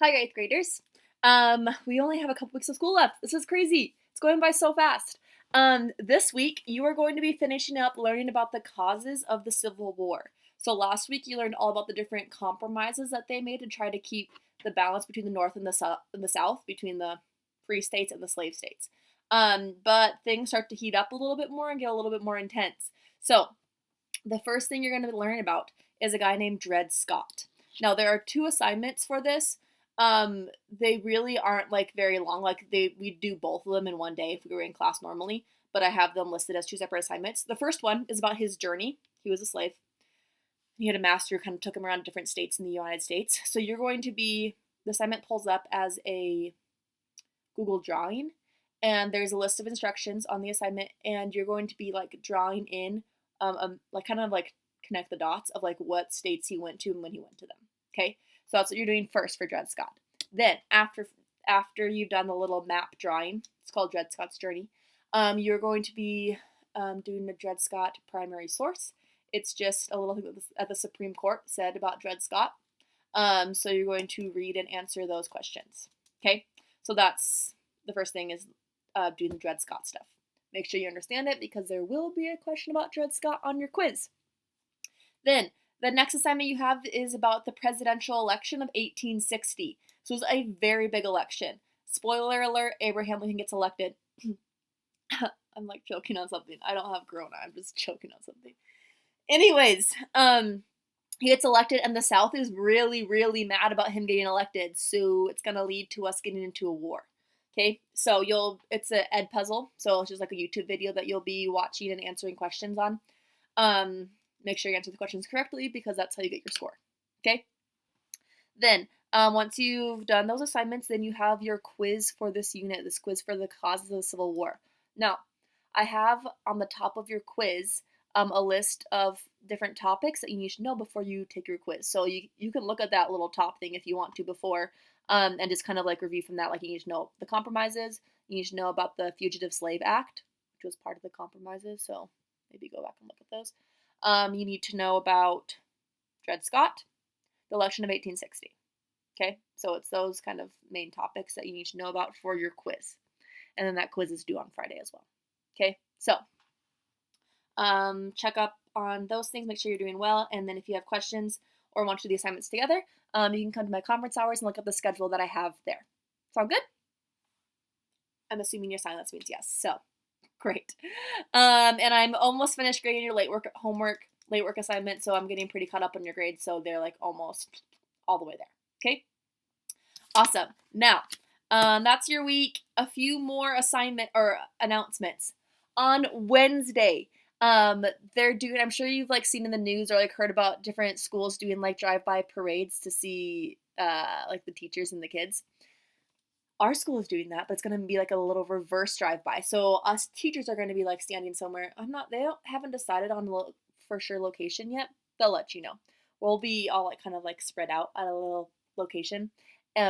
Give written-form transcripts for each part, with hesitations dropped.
Hi, 8th graders. We only have a couple weeks of school left. This is crazy. It's going by so fast. This week, you are going to be finishing up learning about the causes of the Civil War. So last week, you learned all about the different compromises that they made to try to keep the balance between the North and the South, between the free states and the slave states. But things start to heat up a little bit more and get a little bit more intense. So the first thing you're going to learn about is a guy named Dred Scott. Now, there are two assignments for this. They really aren't like very long. Like we do both of them in one day if we were in class normally, but I have them listed as two separate assignments. The first one is about his journey. He was a slave. He had a master who kind of took him around different states in the United States. So you're going to be the assignment pulls up as a Google drawing, and there's a list of instructions on the assignment, and you're going to be like drawing in, like kind of like connect the dots of like what states he went to and when he went to them. Okay, so that's what you're doing first for Dred Scott. Then after you've done the little map drawing, it's called Dred Scott's Journey. You're going to be doing the Dred Scott primary source. It's just a little thing that the Supreme Court said about Dred Scott. So you're going to read and answer those questions. Okay, so that's the first thing is doing the Dred Scott stuff. Make sure you understand it because there will be a question about Dred Scott on your quiz. Then the next assignment you have is about the presidential election of 1860. So it was a very big election. Spoiler alert, Abraham Lincoln gets elected. I'm like choking on something. I don't have corona. I'm just choking on something. Anyways, he gets elected and the South is really, really mad about him getting elected. So it's going to lead to us getting into a war. Okay, so it's an ed puzzle. So it's just like a YouTube video that you'll be watching and answering questions on. Make sure you answer the questions correctly because that's how you get your score. Okay, then once you've done those assignments, then you have your quiz for this unit, this quiz for the causes of the Civil War. Now, I have on the top of your quiz a list of different topics that you need to know before you take your quiz. So you can look at that little top thing if you want to before and just kind of like review from that. Like you need to know the compromises. You need to know about the Fugitive Slave Act, which was part of the compromises. So maybe go back and look at those. You need to know about Dred Scott, the election of 1860. Okay, so it's those kind of main topics that you need to know about for your quiz. And then that quiz is due on Friday as well. Okay, so check up on those things, make sure you're doing well, and then if you have questions or want to do the assignments together, you can come to my conference hours and look up the schedule that I have there. Sound good? I'm assuming your silence means yes, so great. And I'm almost finished grading your late work assignment, so I'm getting pretty caught up on your grades, so they're like almost all the way there. Okay? Awesome. Now, that's your week. A few more announcements. On Wednesday, they're doing, I'm sure you've like seen in the news or like heard about different schools doing like drive-by parades to see like the teachers and the kids. Our school is doing that, but it's going to be like a little reverse drive-by. So us teachers are going to be like standing somewhere. They haven't decided on for sure location yet. They'll let you know. We'll be all like kind of like spread out at a little location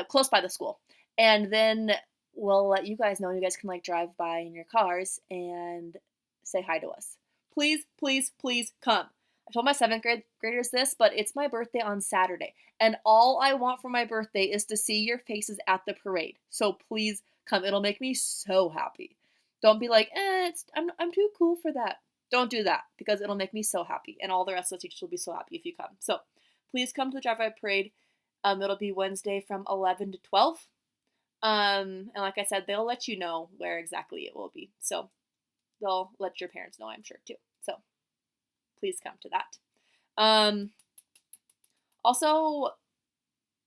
close by the school. And then we'll let you guys know. You guys can like drive by in your cars and say hi to us. Please, please, please come. I told my 7th graders this, but it's my birthday on Saturday. And all I want for my birthday is to see your faces at the parade. So please come. It'll make me so happy. Don't be like, I'm too cool for that. Don't do that because it'll make me so happy. And all the rest of the teachers will be so happy if you come. So please come to the drive-by parade. It'll be Wednesday from 11 to 12. And like I said, they'll let you know where exactly it will be. So they'll let your parents know, I'm sure, too. So please come to that. Also,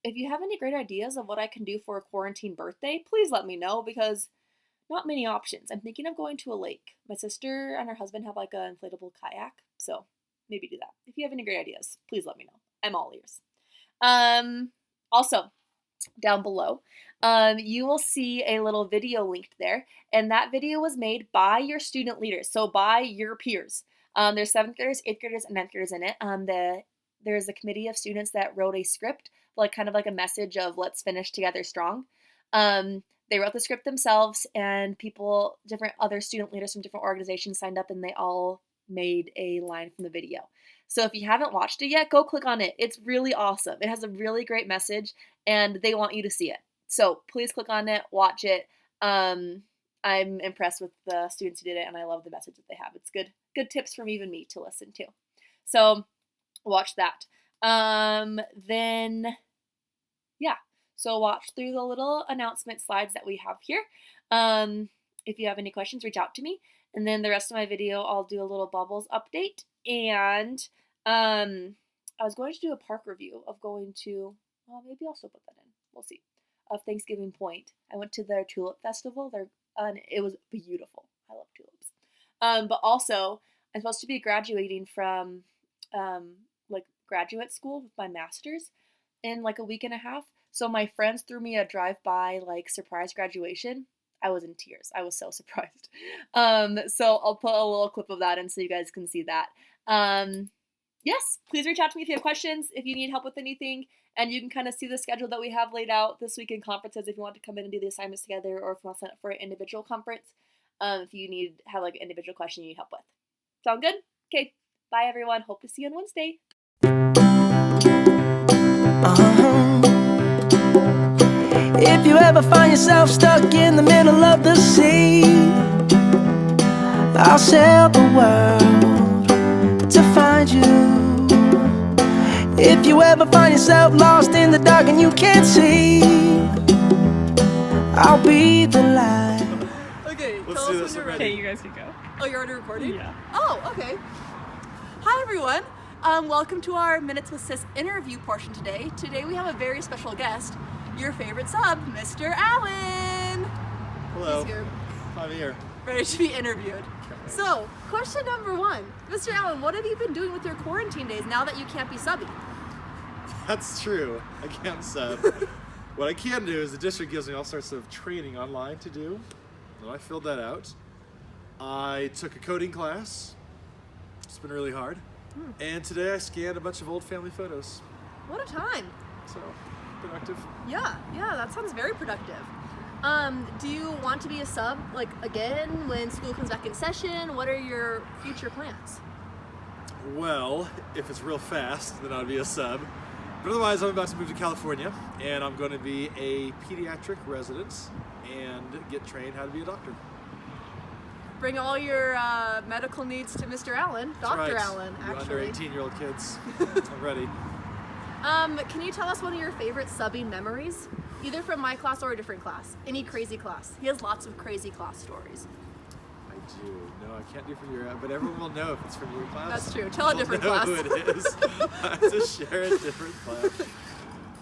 if you have any great ideas of what I can do for a quarantine birthday, please let me know because not many options. I'm thinking of going to a lake. My sister and her husband have like an inflatable kayak, so maybe do that. If you have any great ideas, please let me know. I'm all ears. Also, down below, you will see a little video linked there, and that video was made by your student leaders, so by your peers. There's 7th graders, 8th graders, and 9th graders in it. There's a committee of students that wrote a script, like kind of like a message of let's finish together strong. They wrote the script themselves, and different other student leaders from different organizations signed up, and they all made a line from the video. So if you haven't watched it yet, go click on it. It's really awesome. It has a really great message, and they want you to see it. So please click on it, watch it. I'm impressed with the students who did it, and I love the message that they have. It's good tips from even me to listen to. So watch that. Then yeah, so watch through the little announcement slides that we have here. If you have any questions, reach out to me. And then the rest of my video, I'll do a little Bubbles update. And I was going to do a park review of going to, well, maybe I'll still put that in. We'll see. Of Thanksgiving Point. I went to their tulip festival. It was beautiful. I love tulips. But also, I'm supposed to be graduating from like graduate school with my master's in like a week and a half. So my friends threw me a drive-by like surprise graduation. I was in tears. I was so surprised. So I'll put a little clip of that in so you guys can see that. Yes, please reach out to me if you have questions, if you need help with anything, and you can kind of see the schedule that we have laid out this week in conferences if you want to come in and do the assignments together, or if you want to sign up for an individual conference, if you have like an individual question you need help with. Sound good? Okay, bye everyone. Hope to see you on Wednesday. If you ever find yourself stuck in the middle of the sea, I'll sail the world to find you. If you ever find yourself lost in the dark and you can't see, I'll be the light. Okay, Let's do this already. Okay, you guys can go. Oh, you're already recording? Yeah. Oh, okay. Hi, everyone. Welcome to our Minutes with Sis interview portion today. Today we have a very special guest, your favorite sub, Mr. Allen. Hello. He's here, I'm here. ready to be interviewed. So, question number one. Mr. Allen, what have you been doing with your quarantine days now that you can't be subbing? That's true. I can't sub. What I can do is the district gives me all sorts of training online to do, and I filled that out. I took a coding class. It's been really hard. And today I scanned a bunch of old family photos. What a time. So, productive. Yeah, that sounds very productive. Do you want to be a sub, like, again, when school comes back in session? What are your future plans? Well, if it's real fast, then I'd be a sub. But otherwise, I'm about to move to California, and I'm going to be a pediatric resident and get trained how to be a doctor. Bring all your medical needs to Mr. Allen, That's Dr. right. Allen, You actually. Under 18-year-old kids. I'm ready. Can you tell us one of your favorite subbing memories? Either from my class or a different class. Any crazy class. He has lots of crazy class stories. I do. No, I can't do from your, but everyone will know if it's from your class. That's true. Tell a They'll different know class. who it is. I have to share a different class.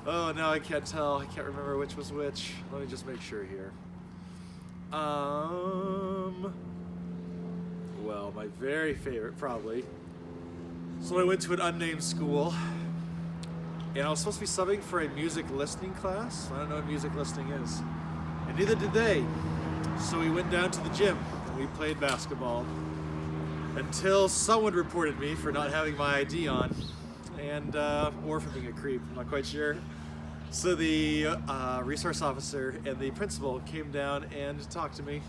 Oh, no, I can't tell. I can't remember which was which. Let me just make sure here. Well, my very favorite, probably. So I went to an unnamed school, and I was supposed to be subbing for a music listening class. I don't know what music listening is. And neither did they. So we went down to the gym, and we played basketball until someone reported me for not having my ID on, and or for being a creep, I'm not quite sure. So the resource officer and the principal came down and talked to me.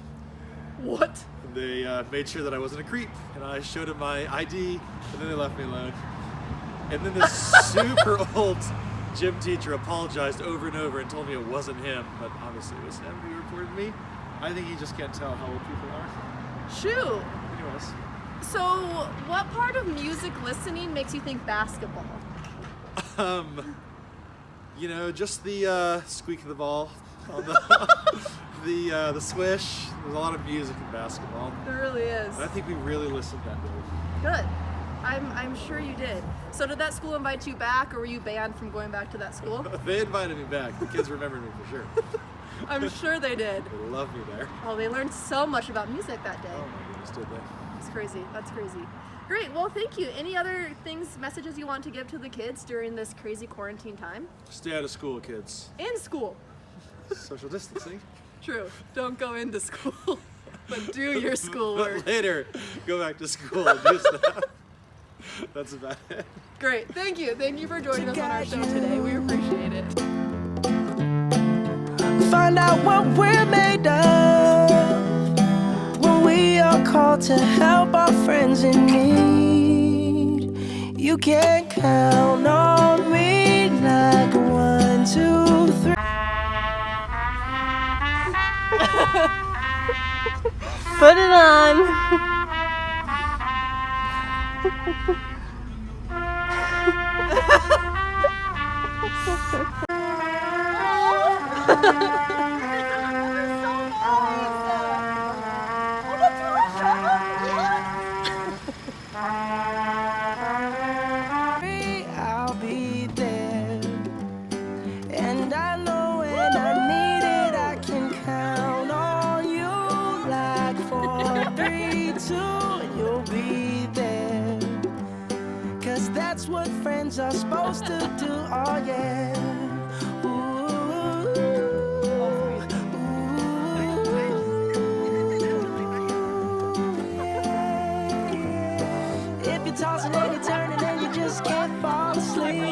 What? They made sure that I wasn't a creep, and I showed them my ID, and then they left me alone. And then this super old gym teacher apologized over and over and told me it wasn't him, but obviously it was him who reported me. I think he just can't tell how old people are. Shoot. Anyways. So, what part of music listening makes you think basketball? You know, just the squeak of the ball on the swish. There's a lot of music in basketball. There really is. And I think we really listened that day. Good. I'm sure you did. So did that school invite you back, or were you banned from going back to that school? They invited me back. The kids remembered me for sure. I'm sure they did. They love me there. Oh, they learned so much about music that day. Oh my goodness, did they? It's crazy. That's crazy. Great. Well, thank you. Any other messages you want to give to the kids during this crazy quarantine time? Stay out of school, kids. In school. Social distancing. True. Don't go into school, but do your schoolwork. But later, go back to school and do stuff. That's about it. Great. Thank you. Thank you for joining us on our show today. We appreciate it. Find out what we're made of when we are called to help our friends in need. You can count on me like 1, 2, 3. Put it on. I'll be there, and I know when I need it, I can count on you like 4, 3, 2, and you'll be there. 'Cause that's what friends are supposed to do, oh yeah. If you're tossing and you're turning and you just can't fall asleep,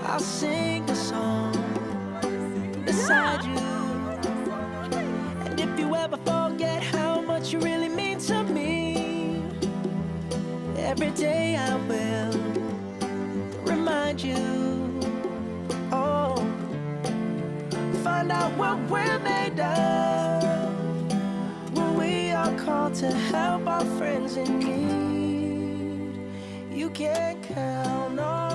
I'll sing a song beside you. And if you ever forget how much you really mean to me, every day I will remind you. Oh, find out what we're made of when we are called to help our friends in need. You can count on